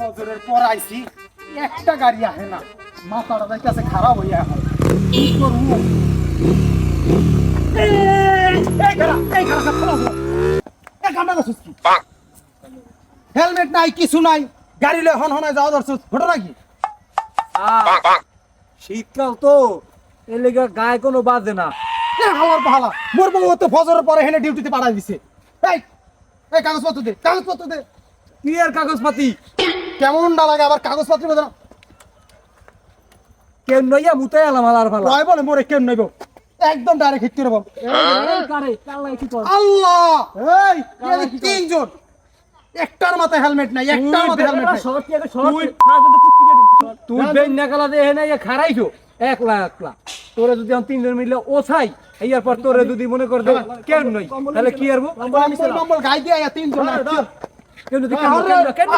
ফজরের পর আইছি একটা গাড়ি আহে না, মাথাটা যাইতেছে খারাপ হইয়া এখন কি করবো? হেলমেট নাই, কিছু নাই, গাড়ি লয়ে হন হনায় যাওয়া ধরছ, ঘটনা কি? শীতকাল তো এর লেগে গায়ে কোনো বাজে না। হালার পাহালা মোর বউ তো ফজরের পরে হেনে ডিউটিতে পাঠাই দিছে। এই এই কাগজপত্র দে, কাগজপত্র দে। কি আর কাগজপাতি কেমন না লাগে আবার কাগজপত্র বলে না? কেউ নইয়া মুতাই আলাম আলার ভালো। কয় বলে মোরে কেন নেব, একদম ডাইরেক্ট হিট করে বল। আল্লাহ, এই এখানে তিনজন, একটার মাথায় হেলমেট নাই, একটার মাথায় হেলমেট নাই। তুই বেন নাকালা দে হেনে খারাইছো একলা একলা। তোরে যদি আমি তিনজন মিলে ও ছাই এর পর তোরে যদি মনে কর দে কেন নই তাহলে কি করব? কম্বল গাই দিয়া তিনজন কেন যদি কেন